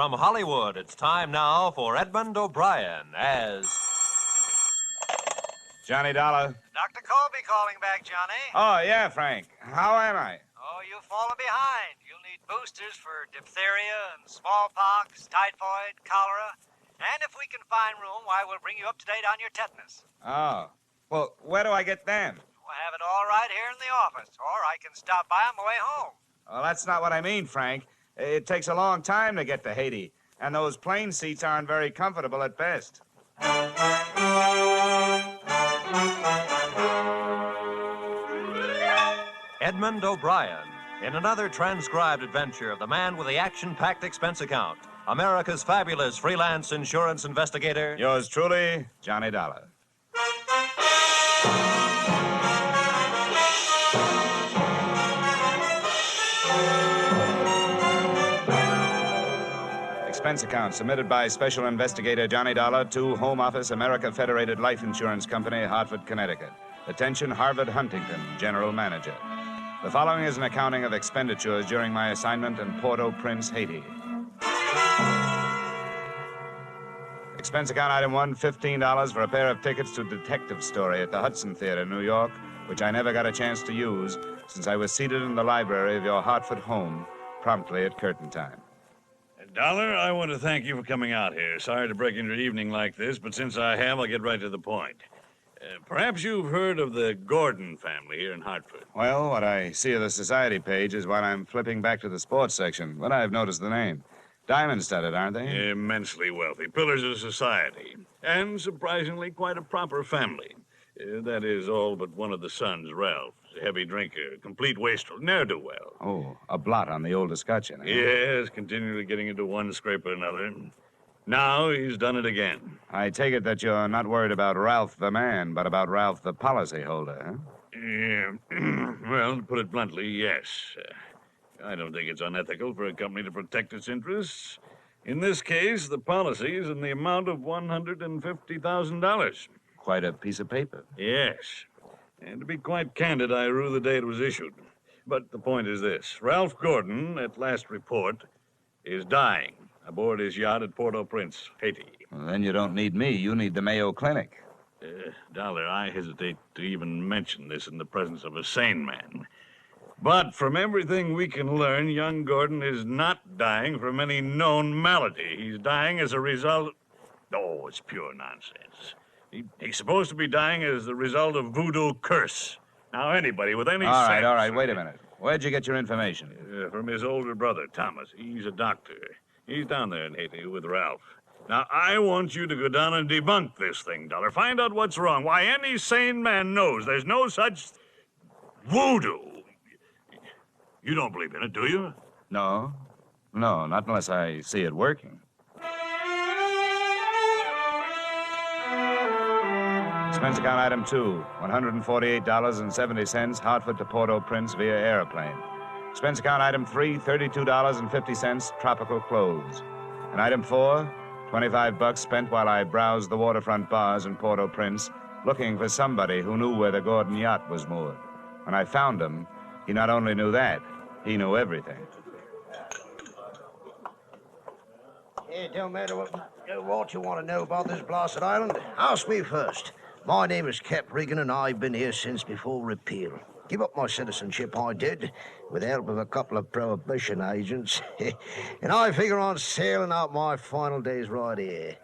from Hollywood, it's time now for Edmund O'Brien as... Johnny Dollar. Dr. Colby calling back, Johnny. Oh, yeah, Frank. How am I? Oh, you've fallen behind. You'll need boosters for diphtheria and smallpox, typhoid, cholera. And if we can find room, why, we'll bring you up to date on your tetanus. Oh. Well, where do I get them? We'll have it all right here in the office, or I can stop by on my way home. Well, that's not what I mean, Frank. It takes a long time to get to Haiti, and those plane seats aren't very comfortable at best. Edmund O'Brien, in another transcribed adventure of the man with the action-packed expense account, America's fabulous freelance insurance investigator... Yours truly, Johnny Dollar. Expense account submitted by Special Investigator Johnny Dollar to Home Office, America Federated Life Insurance Company, Hartford, Connecticut. Attention, Harvard Huntington, General Manager. The following is an accounting of expenditures during my assignment in Port-au-Prince, Haiti. Expense account item 1, $15 for a pair of tickets to Detective Story at the Hudson Theater, New York, which I never got a chance to use since I was seated in the library of your Hartford home promptly at curtain time. Dollar, I want to thank you for coming out here. Sorry to break into your evening like this, but since I have, I'll get right to the point. Perhaps you've heard of the Gordon family here in Hartford. Well, what I see of the society page is what I'm flipping back to the sports section, but I've noticed the name. Diamond-studded, aren't they? Immensely wealthy. Pillars of society. And surprisingly quite a proper family. That is all but one of the sons, Ralph. A heavy drinker, complete wastrel, ne'er-do-well. Oh, a blot on the old escutcheon, eh? Yes, continually getting into one scrape or another. Now he's done it again. I take it that you're not worried about Ralph the man, but about Ralph the policyholder, huh? Yeah, well, to put it bluntly, yes. I don't think it's unethical for a company to protect its interests. In this case, the policy is in the amount of $150,000. Quite a piece of paper. Yes. And to be quite candid, I rue the day it was issued. But the point is this. Ralph Gordon, at last report, is dying aboard his yacht at Port-au-Prince, Haiti. Well, then you don't need me. You need the Mayo Clinic. Dollar, I hesitate to even mention this in the presence of a sane man. But from everything we can learn, young Gordon is not dying from any known malady. He's dying as a result... Oh, it's pure nonsense. He's supposed to be dying as the result of voodoo curse. Now, anybody with any All sense... right, wait a minute. Where'd you get your information? From his older brother, Thomas. He's a doctor. He's down there in Haiti with Ralph. Now, I want you to go down and debunk this thing, Dollar. Find out what's wrong. Why, any sane man knows there's no such voodoo. You don't believe in it, do you? No, not unless I see it working. Expense account item 2, $148.70, Hartford to Port-au-Prince via airplane. Expense account item 3, $32.50, tropical clothes. And item 4, $25 spent while I browsed the waterfront bars in Port-au-Prince, looking for somebody who knew where the Gordon yacht was moored. When I found him, he not only knew that, he knew everything. It don't matter what you want to know about this blasted island. Ask me first. My name is Cap Regan, and I've been here since before repeal. Give up my citizenship, I did, with the help of a couple of prohibition agents. And I figure on sailing out my final days right here.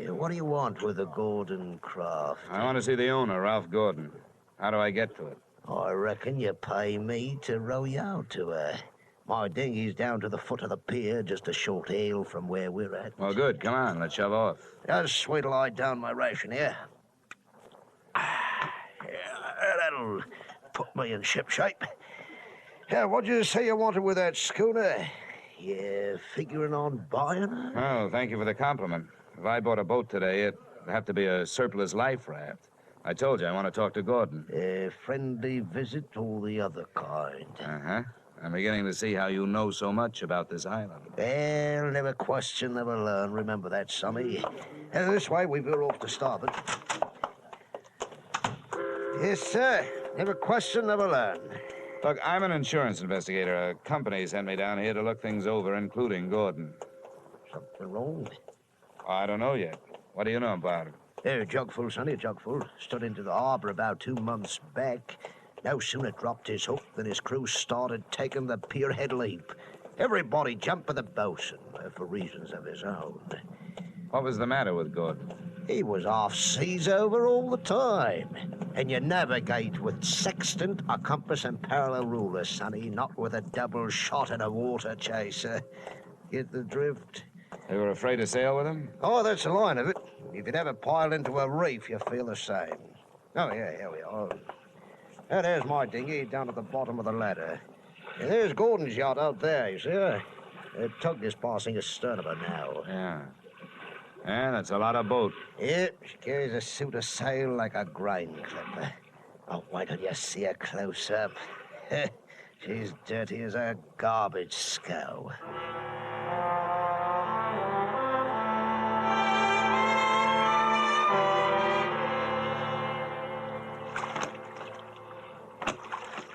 What do you want with the Gordon craft? I want to see the owner, Ralph Gordon. How do I get to it? I reckon you pay me to row you out to her. My dinghy's down to the foot of the pier, just a short hail from where we're at. Well, good. Come on, let's shove off. Just wait till I down my ration here. That'll put me in ship shape. What'd you say you wanted with that schooner? You figuring on buying her? Oh, thank you for the compliment. If I bought a boat today, it'd have to be a surplus life raft. I told you I want to talk to Gordon. A friendly visit or the other kind? Uh-huh. I'm beginning to see how you know so much about this island. Well, never question, never learn. Remember that, Summy. This way, we veer off to starboard. Yes, sir. Never question, never learn. Look, I'm an insurance investigator. A company sent me down here to look things over, including Gordon. Something wrong? I don't know yet. What do you know about it? Here, a jugful, sonny, a jugful. Stood into the harbor about 2 months back. No sooner dropped his hook than his crew started taking the pierhead leap. Everybody jumped for the bosun, for reasons of his own. What was the matter with Gordon? He was off seas over all the time. And you navigate with sextant, a compass, and parallel ruler, sonny, not with a double shot and a water chaser. Get the drift? They were afraid to sail with him? Oh, that's the line of it. If you'd ever piled into a reef, you feel the same. Oh, yeah, here we are. Now, there's my dinghy down at the bottom of the ladder. And there's Gordon's yacht out there, you see her? The tug is passing astern of her now. Yeah. Yeah, that's a lot of boat. Yep, she carries a suit of sail like a grain clipper. Oh, why don't you see her close up? She's dirty as a garbage scow.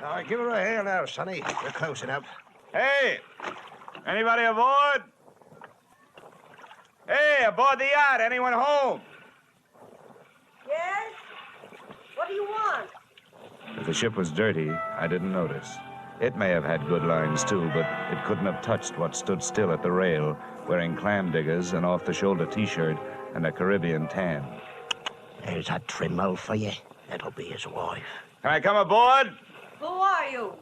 All right, give her a hail now, sonny. You're close enough. Hey! Anybody aboard? Hey, aboard the yacht. Anyone home? Yes? What do you want? If the ship was dirty, I didn't notice. It may have had good lines, too, but it couldn't have touched what stood still at the rail, wearing clam diggers, an off-the-shoulder T-shirt, and a Caribbean tan. There's a trim for you. That'll be his wife. Can I come aboard? Who are you?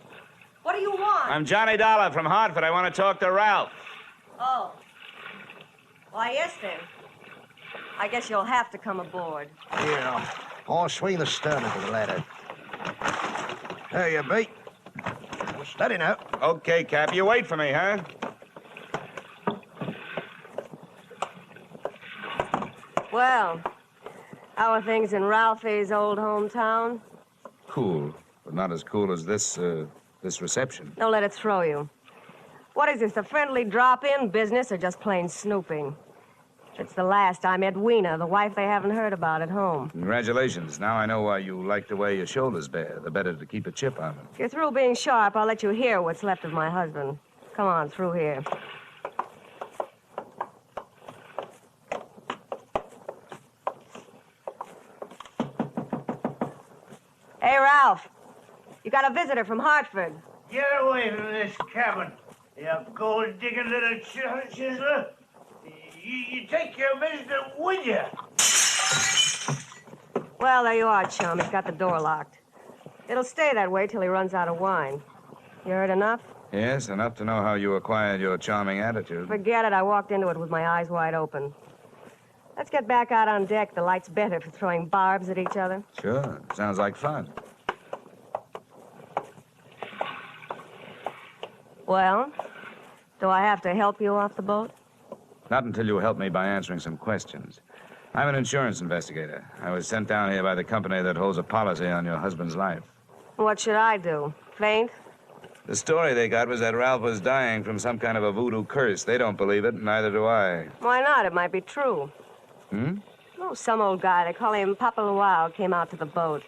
What do you want? I'm Johnny Dollar from Hartford. I want to talk to Ralph. Oh. Why, yes, then. I guess you'll have to come aboard. Yeah. I'll swing the stern into the ladder. There you be. Well, steady now. Okay, Cap. You wait for me, huh? Well, how are things in Ralphie's old hometown? Cool, but not as cool as this reception. Don't let it throw you. What is this, a friendly drop-in business or just plain snooping? It's the last I'm Edwina, the wife they haven't heard about at home. Congratulations. Now I know why you like the way your shoulders bear. The better to keep a chip on them. If you're through being sharp, I'll let you hear what's left of my husband. Come on, through here. Hey, Ralph. You got a visitor from Hartford. Get away from this cabin, you gold-digging little chiseler. You take your visitor with you. Well, there you are, chum. He's got the door locked. It'll stay that way till he runs out of wine. You heard enough? Yes, enough to know how you acquired your charming attitude. Forget it. I walked into it with my eyes wide open. Let's get back out on deck. The light's better for throwing barbs at each other. Sure. Sounds like fun. Well, do I have to help you off the boat? Not until you help me by answering some questions. I'm an insurance investigator. I was sent down here by the company that holds a policy on your husband's life. What should I do? Faint? The story they got was that Ralph was dying from some kind of a voodoo curse. They don't believe it, and neither do I. Why not? It might be true. Oh, some old guy, they call him Papa Luau, came out to the boat.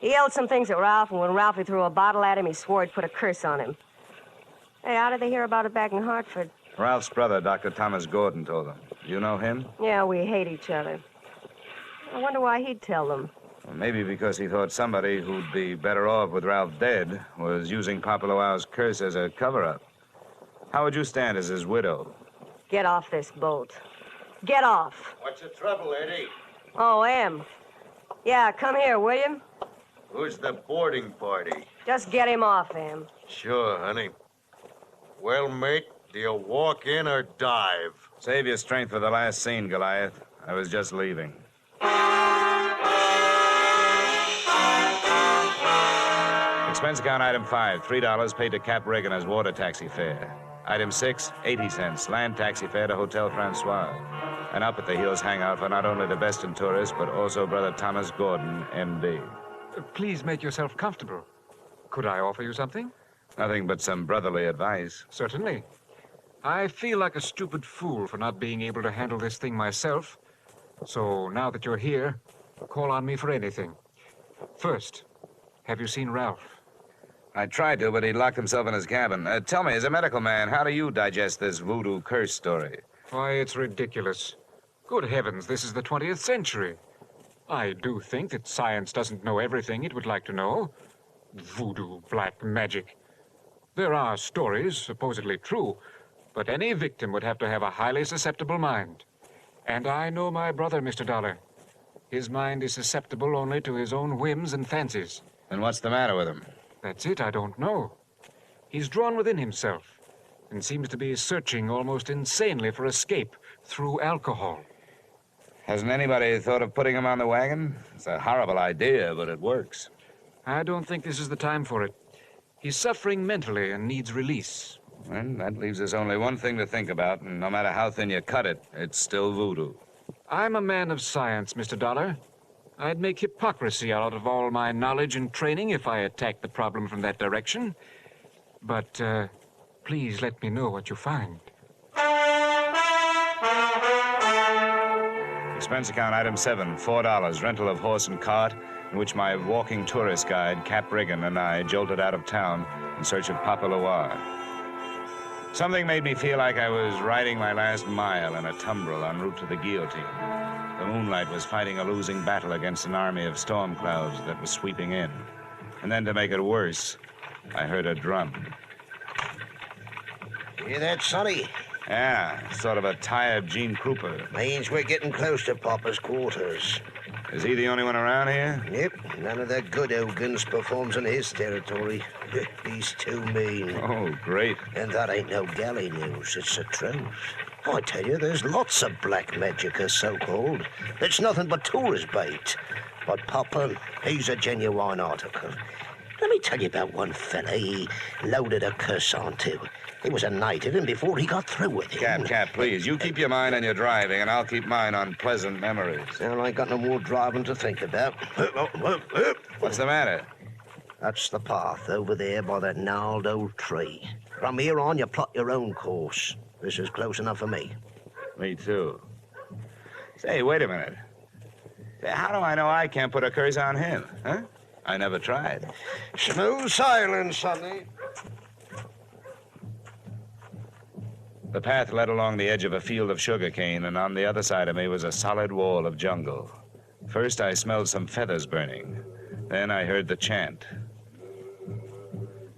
He yelled some things at Ralph, and when Ralphie threw a bottle at him, he swore he'd put a curse on him. Hey, how did they hear about it back in Hartford? Ralph's brother, Dr. Thomas Gordon, told them. You know him? Yeah, we hate each other. I wonder why he'd tell them. Well, maybe because he thought somebody who'd be better off with Ralph dead was using Papa Luau's curse as a cover-up. How would you stand as his widow? Get off this boat. Get off. What's the trouble, Eddie? Oh, Em. Yeah, come here, will you? Who's the boarding party? Just get him off, Em. Sure, honey. Well, mate, do you walk in or dive? Save your strength for the last scene, Goliath. I was just leaving. Expense account item 5, $3 paid to Cap Reagan as water taxi fare. Item 6, 80 cents, land taxi fare to Hotel Francois. And up at the Hills hangout for not only the best in tourists, but also Brother Thomas Gordon, M.D. Please make yourself comfortable. Could I offer you something? Nothing but some brotherly advice. Certainly. I feel like a stupid fool for not being able to handle this thing myself. So now that you're here, call on me for anything. First, have you seen Ralph? I tried to, but he locked himself in his cabin. Tell me, as a medical man, how do you digest this voodoo curse story? Why, it's ridiculous. Good heavens, this is the 20th century. I do think that science doesn't know everything it would like to know. Voodoo, black magic. There are stories, supposedly true, but any victim would have to have a highly susceptible mind. And I know my brother, Mr. Dollar. His mind is susceptible only to his own whims and fancies. And what's the matter with him? That's it, I don't know. He's drawn within himself and seems to be searching almost insanely for escape through alcohol. Hasn't anybody thought of putting him on the wagon? It's a horrible idea, but it works. I don't think this is the time for it. He's suffering mentally and needs release. Well, that leaves us only one thing to think about, and no matter how thin you cut it, it's still voodoo. I'm a man of science, Mr. Dollar. I'd make hypocrisy out of all my knowledge and training if I attacked the problem from that direction. But, please let me know what you find. Expense account item 7, $4, rental of horse and cart, in which my walking tourist guide, Cap Riggin, and I jolted out of town in search of Papa Noir. Something made me feel like I was riding my last mile in a tumbril en route to the guillotine. The moonlight was fighting a losing battle against an army of storm clouds that was sweeping in. And then to make it worse, I heard a drum. Hear that, Sonny? Yeah, sort of a tired Gene Krupa. Means we're getting close to Papa's quarters. Is he the only one around here? Yep, none of the good Ogans performs in his territory. He's too mean. Oh, great. And that ain't no galley news, it's the truth. I tell you, there's lots of black magic, so-called. It's nothing but tourist bait. But Papa, he's a genuine article. Let me tell you about one fella he loaded a curse onto. He was a native, and before he got through with him... Cap, please. You keep your mind on your driving, and I'll keep mine on pleasant memories. Well, I ain't got no more driving to think about. What's the matter? That's the path over there by that gnarled old tree. From here on, you plot your own course. This is close enough for me. Me too. Say, wait a minute. How do I know I can't put a curse on him, huh? I never tried. Smooth sailing, Sonny. The path led along the edge of a field of sugarcane, and on the other side of me was a solid wall of jungle. First, I smelled some feathers burning. Then I heard the chant.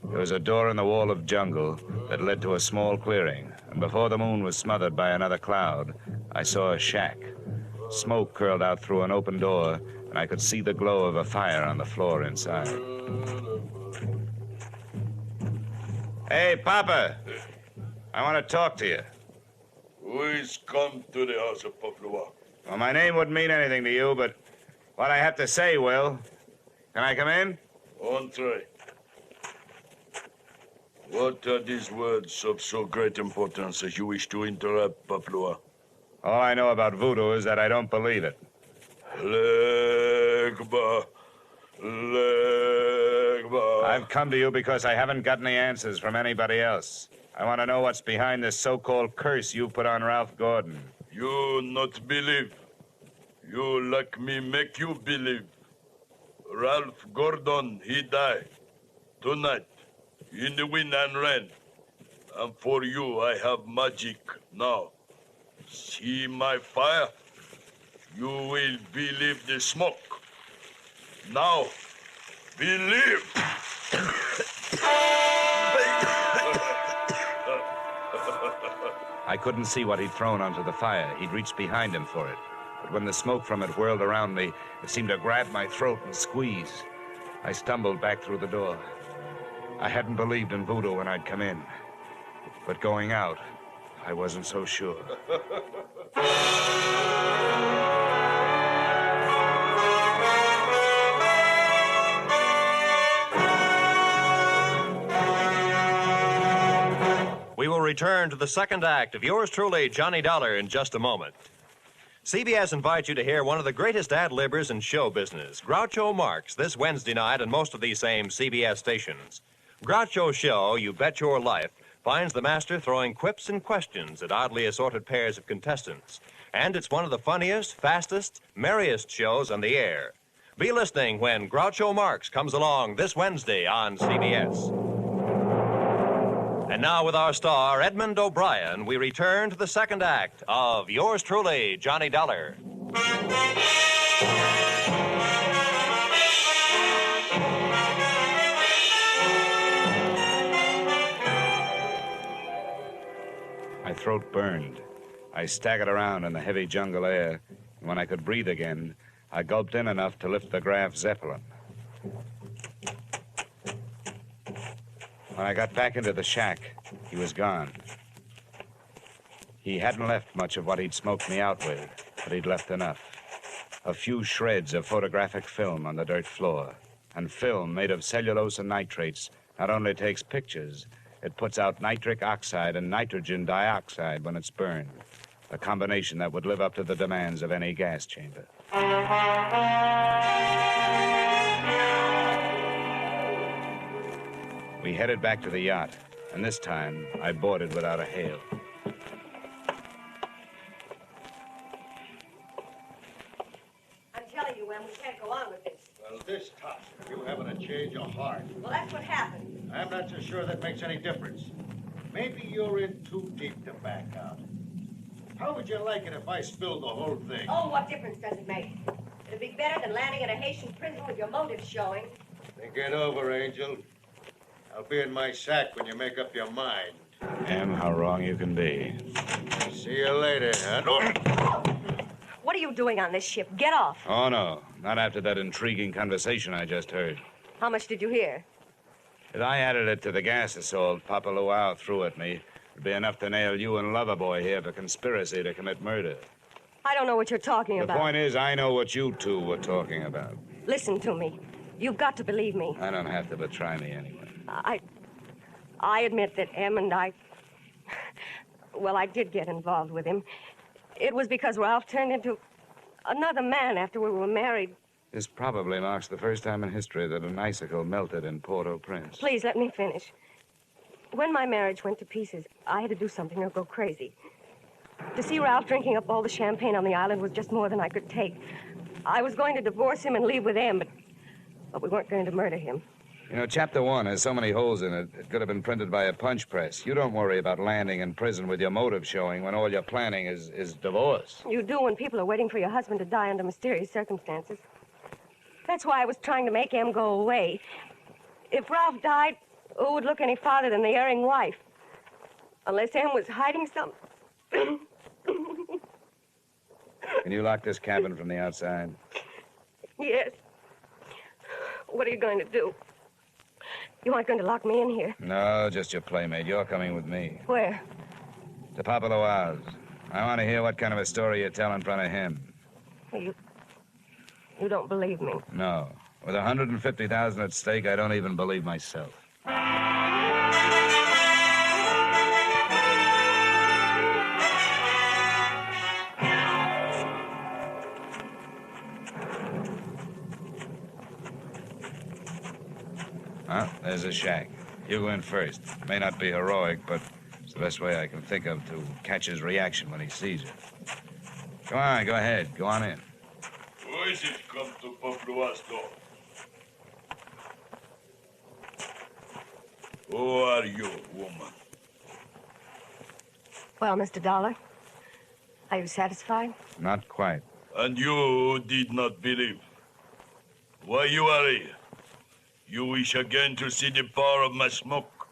There was a door in the wall of jungle that led to a small clearing, and before the moon was smothered by another cloud, I saw a shack. Smoke curled out through an open door, and I could see the glow of a fire on the floor inside. Hey, Papa! I want to talk to you. Who is come to the house of Papa? Well, my name wouldn't mean anything to you, but what I have to say will. Can I come in? Entree. What are these words of so great importance as you wish to interrupt, Papa? All I know about voodoo is that I don't believe it. Legba. Legba. I've come to you because I haven't got any answers from anybody else. I want to know what's behind this so-called curse you put on Ralph Gordon. You not believe. You like me make you believe. Ralph Gordon, he died. Tonight, in the wind and rain. And for you, I have magic now. See my fire? You will believe the smoke. Now, believe. I couldn't see what he'd thrown onto the fire. He'd reached behind him for it. But when the smoke from it whirled around me, it seemed to grab my throat and squeeze. I stumbled back through the door. I hadn't believed in voodoo when I'd come in. But going out, I wasn't so sure. We will return to the second act of yours truly, Johnny Dollar, in just a moment. CBS invites you to hear one of the greatest ad-libbers in show business, Groucho Marx, this Wednesday night on most of these same CBS stations. Groucho's show, You Bet Your Life, finds the master throwing quips and questions at oddly assorted pairs of contestants. And it's one of the funniest, fastest, merriest shows on the air. Be listening when Groucho Marx comes along this Wednesday on CBS. And now, with our star, Edmund O'Brien, we return to the second act of yours truly, Johnny Dollar. My throat burned. I staggered around in the heavy jungle air, and when I could breathe again, I gulped in enough to lift the Graf Zeppelin. When I got back into the shack, he was gone. He hadn't left much of what he'd smoked me out with, but he'd left enough. A few shreds of photographic film on the dirt floor. And film made of cellulose and nitrates not only takes pictures, it puts out nitric oxide and nitrogen dioxide when it's burned. A combination that would live up to the demands of any gas chamber. We headed back to the yacht, and this time I boarded without a hail. I'm telling you, Em, we can't go on with this. Well, this tops it. You having a change of heart. Well, that's what happened. I'm not so sure that makes any difference. Maybe you're in too deep to back out. How would you like it if I spilled the whole thing? Oh, what difference does it make? It'd be better than landing in a Haitian prison with your motives showing. Think it over, Angel. I'll be in my sack when you make up your mind. Em, how wrong you can be. See you later, huh? What are you doing on this ship? Get off. Oh, no. Not after that intriguing conversation I just heard. How much did you hear? If I added it to the gas assault Papa Luau threw at me, it'd be enough to nail you and Loverboy here for conspiracy to commit murder. I don't know what you're talking The about. point is, I know what you two were talking about. Listen to me. You've got to believe me. I don't have to, but try me anyway. I admit that Em and I... Well, I did get involved with him. It was because Ralph turned into another man after we were married. This probably marks the first time in history that an icicle melted in Port-au-Prince. Please, let me finish. When my marriage went to pieces, I had to do something or go crazy. To see Ralph drinking up all the champagne on the island was just more than I could take. I was going to divorce him and leave with Em, but we weren't going to murder him. You know, Chapter 1 has so many holes in it, it could have been printed by a punch press. You don't worry about landing in prison with your motive showing when all you're planning is divorce. You do when people are waiting for your husband to die under mysterious circumstances. That's why I was trying to make Em go away. If Ralph died, who would look any farther than the erring wife? Unless Em was hiding something. Can you lock this cabin from the outside? Yes. What are you going to do? You aren't going to lock me in here. No, just your playmate. You're coming with me. Where? To Papa Luau's. I want to hear what kind of a story you tell in front of him. You don't believe me. No. With $150,000 at stake, I don't even believe myself. Huh? There's a shack. You go in first. May not be heroic, but it's the best way I can think of to catch his reaction when he sees it. Come on, go ahead. Go on in. Who is it come to Paplua's door? Who are you, woman? Well, Mr. Dollar, are you satisfied? Not quite. And you did not believe. Why you are here? You wish again to see the power of my smoke?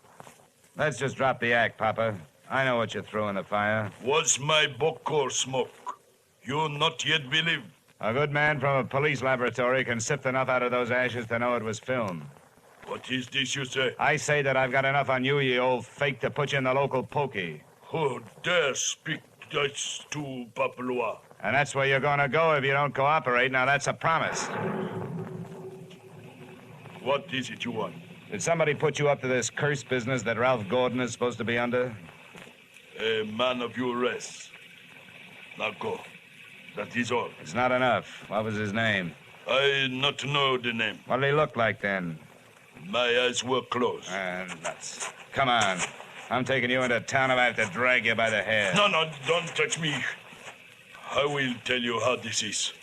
Let's just drop the act, Papa. I know what you threw in the fire. What's my Bokor smoke? You not yet believe? A good man from a police laboratory can sift enough out of those ashes to know it was film. What is this you say? I say that I've got enough on you, you old fake, to put you in the local pokey. Who dare speak this to Papalua? And that's where you're gonna go if you don't cooperate. Now, that's a promise. What is it you want? Did somebody put you up to this cursed business that Ralph Gordon is supposed to be under? A man of your race. Now go. That is all. It's not enough. What was his name? I not know the name. What did he look like then? My eyes were closed. Nuts. Come on. I'm taking you into town and I have to drag you by the hair. No, don't touch me. I will tell you how this is.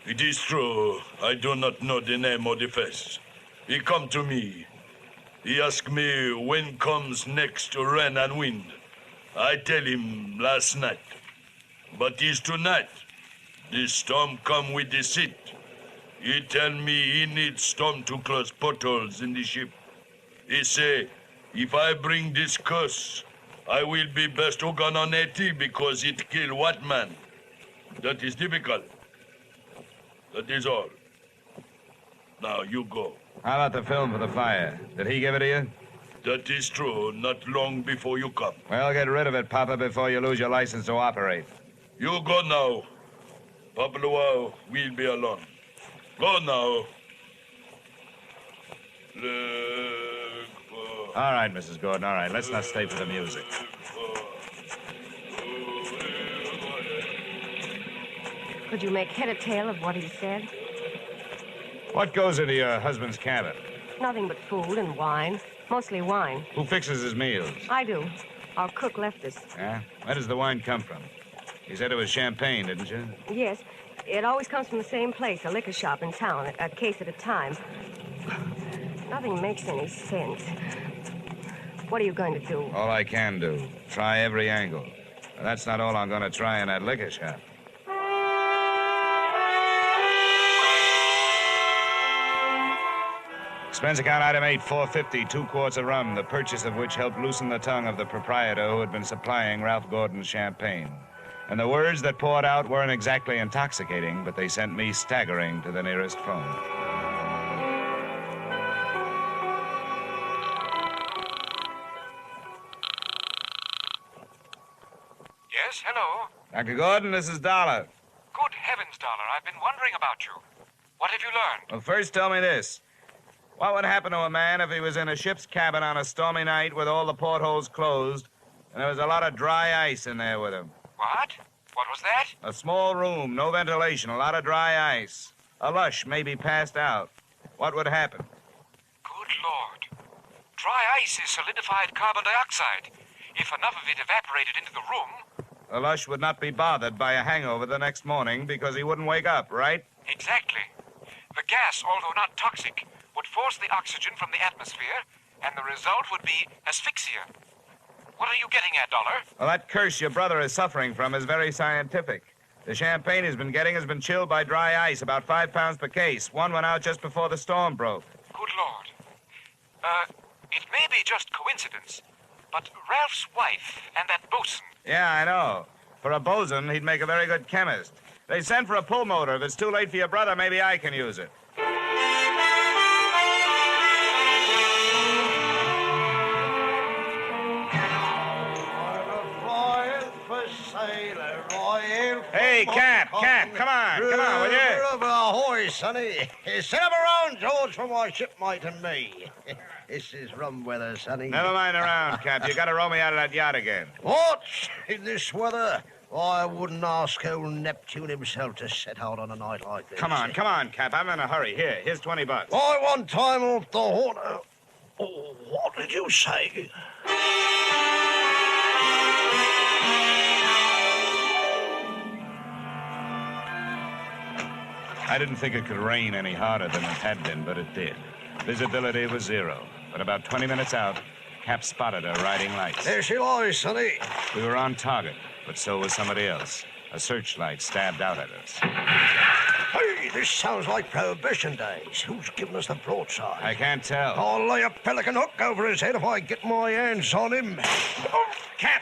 It is true, I do not know the name or the face. He come to me. He asked me when comes next rain and wind. I tell him last night. But it's tonight. The storm come with the seat. He tell me he needs storm to close potholes in the ship. He say, if I bring this curse, I will be best gun on Haiti because it kill white man. That is difficult. That is all. Now you go. How about the film for the fire? Did he give it to you? That is true, not long before you come. Well, get rid of it, Papa, before you lose your license to operate. You go now. Papa Luau will be alone. Go now. All right, Mrs. Gordon, all right. Let's not stay for the music. Could you make head or tail of what he said? What goes into your husband's cabin? Nothing but food and wine. Mostly wine. Who fixes his meals? I do. Our cook left us. Yeah? Where does the wine come from? You said it was champagne, didn't you? Yes. It always comes from the same place, a liquor shop in town, a case at a time. Nothing makes any sense. What are you going to do? All I can do. Try every angle. But that's not all I'm going to try in that liquor shop. Expense account item 8, $4.50, 2 quarts of rum, the purchase of which helped loosen the tongue of the proprietor who had been supplying Ralph Gordon's champagne. And the words that poured out weren't exactly intoxicating, but they sent me staggering to the nearest phone. Yes, hello. Dr. Gordon, this is Dollar. Good heavens, Dollar. I've been wondering about you. What have you learned? Well, first tell me this. What would happen to a man if he was in a ship's cabin on a stormy night with all the portholes closed and there was a lot of dry ice in there with him? What? What was that? A small room, no ventilation, a lot of dry ice. A lush, maybe passed out. What would happen? Good Lord. Dry ice is solidified carbon dioxide. If enough of it evaporated into the room... The lush would not be bothered by a hangover the next morning because he wouldn't wake up, right? Exactly. The gas, although not toxic, would force the oxygen from the atmosphere, and the result would be asphyxia. What are you getting at, Dollar? Well, that curse your brother is suffering from is very scientific. The champagne he's been getting has been chilled by dry ice, about 5 pounds per case. One went out just before the storm broke. Good Lord. It may be just coincidence, but Ralph's wife and that bosun... Yeah, I know. For a bosun, he'd make a very good chemist. They sent for a pull motor. If it's too late for your brother, maybe I can use it. Hey, Cap, come on, will you? Ahoy, sonny. Set up around, George, for my shipmate and me. This is rum weather, sonny. Never mind around, Cap. You gotta row me out of that yacht again. What? In this weather? I wouldn't ask old Neptune himself to set out on a night like this. Come on, Cap. I'm in a hurry. Here's $20. I want time off the horn. Oh, what did you say? I didn't think it could rain any harder than it had been, but it did. Visibility was 0. But about 20 minutes out, Cap spotted her riding lights. There she lies, sonny. We were on target, but so was somebody else. A searchlight stabbed out at us. Hey, this sounds like Prohibition days. Who's giving us the broadside? I can't tell. I'll lay a pelican hook over his head if I get my hands on him. Oh, Cap!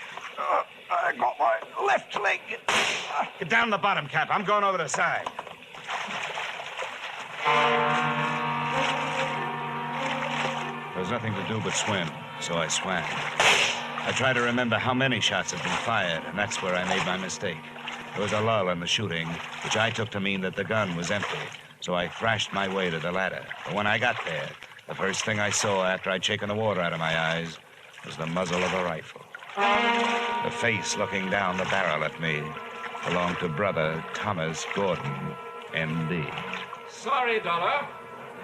I got my left leg. Get down the bottom, Cap. I'm going over the side. There was nothing to do but swim, so I swam. I tried to remember how many shots had been fired, and that's where I made my mistake. There was a lull in the shooting, which I took to mean that the gun was empty, so I thrashed my way to the ladder. But when I got there, the first thing I saw after I'd shaken the water out of my eyes was the muzzle of a rifle. The face looking down the barrel at me belonged to Brother Thomas Gordon, M.D. Sorry, Dollar.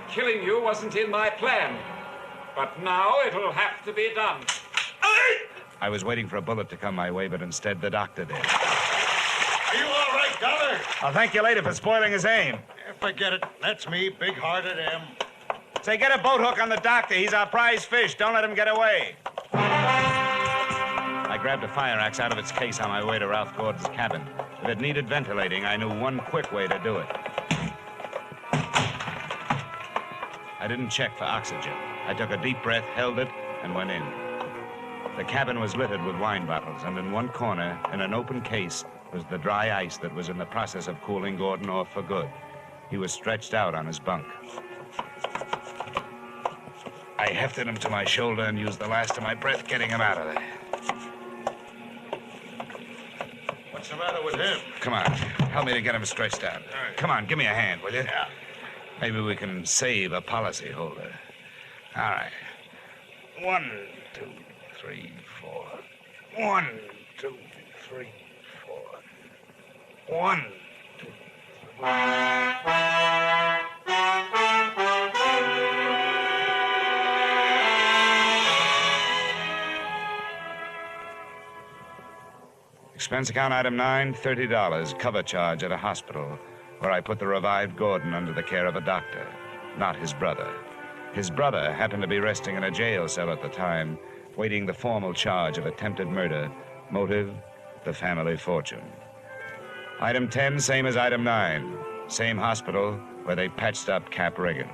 Killing you wasn't in my plan. But now it'll have to be done. I was waiting for a bullet to come my way, but instead the doctor did. Are you all right, Dollar? I'll thank you later for spoiling his aim. Forget it. That's me, big-hearted M. Say, get a boat hook on the doctor. He's our prize fish. Don't let him get away. I grabbed a fire axe out of its case on my way to Ralph Gordon's cabin. If it needed ventilating, I knew one quick way to do it. I didn't check for oxygen. I took a deep breath, held it, and went in. The cabin was littered with wine bottles, and in one corner, in an open case, was the dry ice that was in the process of cooling Gordon off for good. He was stretched out on his bunk. I hefted him to my shoulder and used the last of my breath getting him out of there. What's the matter with him? Come on, help me to get him stretched out. Right. Come on, give me a hand, will you? Yeah. Maybe we can save a policyholder. All right. 1, 2, 3, 4. 1, 2, 3, 4. 1, 2, 3. Expense account item 9, $30, cover charge at a hospital, where I put the revived Gordon under the care of a doctor, not his brother. His brother happened to be resting in a jail cell at the time, waiting the formal charge of attempted murder, motive, the family fortune. Item 10, same as item 9, same hospital where they patched up Cap Reagan.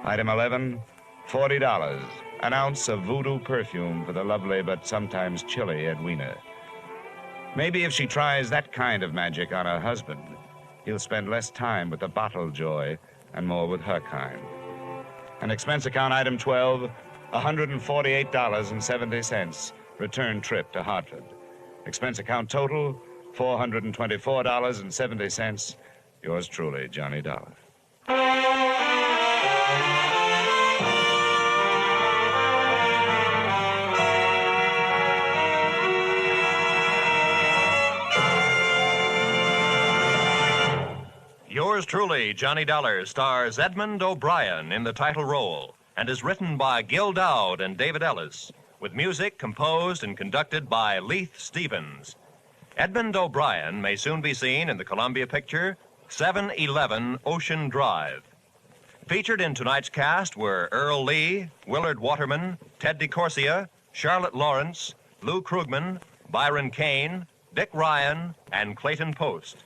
Item 11, $40, an ounce of voodoo perfume for the lovely but sometimes chilly Edwina. Maybe if she tries that kind of magic on her husband, he'll spend less time with the bottle joy and more with her kind. And expense account item 12, $148.70, return trip to Hartford. Expense account total, $424.70. Yours truly, Johnny Dollar. Yours truly, Johnny Dollar, stars Edmund O'Brien in the title role and is written by Gil Dowd and David Ellis, with music composed and conducted by Leith Stevens. Edmund O'Brien may soon be seen in the Columbia picture 711 Ocean Drive. Featured in tonight's cast were Earl Lee, Willard Waterman, Ted DeCorsia, Charlotte Lawrence, Lou Krugman, Byron Kane, Dick Ryan, and Clayton Post.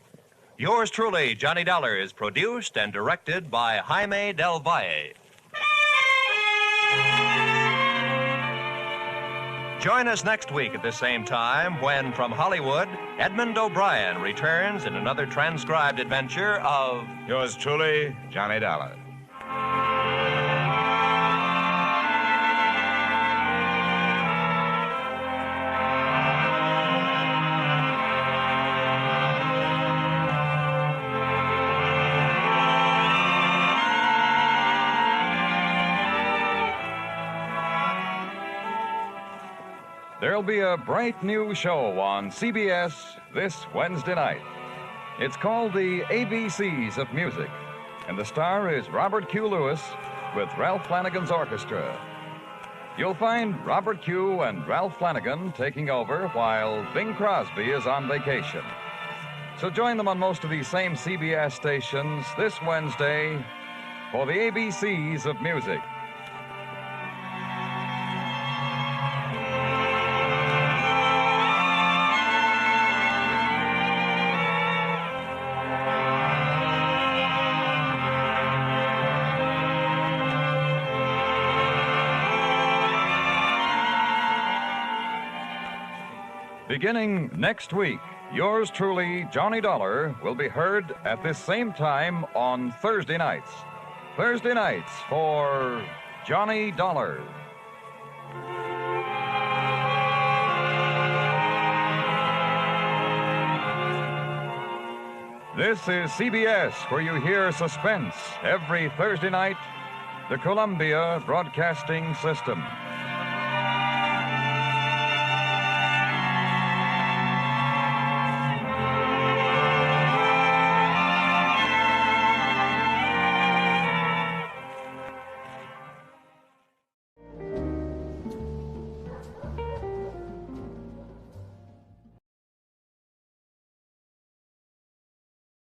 Yours truly, Johnny Dollar, is produced and directed by Jaime Del Valle. Join us next week at the same time when, from Hollywood, Edmund O'Brien returns in another transcribed adventure of Yours truly, Johnny Dollar. There'll be a bright new show on CBS this Wednesday night. It's called the ABCs of Music, and the star is Robert Q. Lewis with Ralph Flanagan's orchestra. You'll find Robert Q. and Ralph Flanagan taking over while Bing Crosby is on vacation. So join them on most of these same CBS stations this Wednesday for the ABCs of Music. Beginning next week, yours truly, Johnny Dollar, will be heard at this same time on Thursday nights. Thursday nights for Johnny Dollar. This is CBS, where you hear suspense every Thursday night, the Columbia Broadcasting System.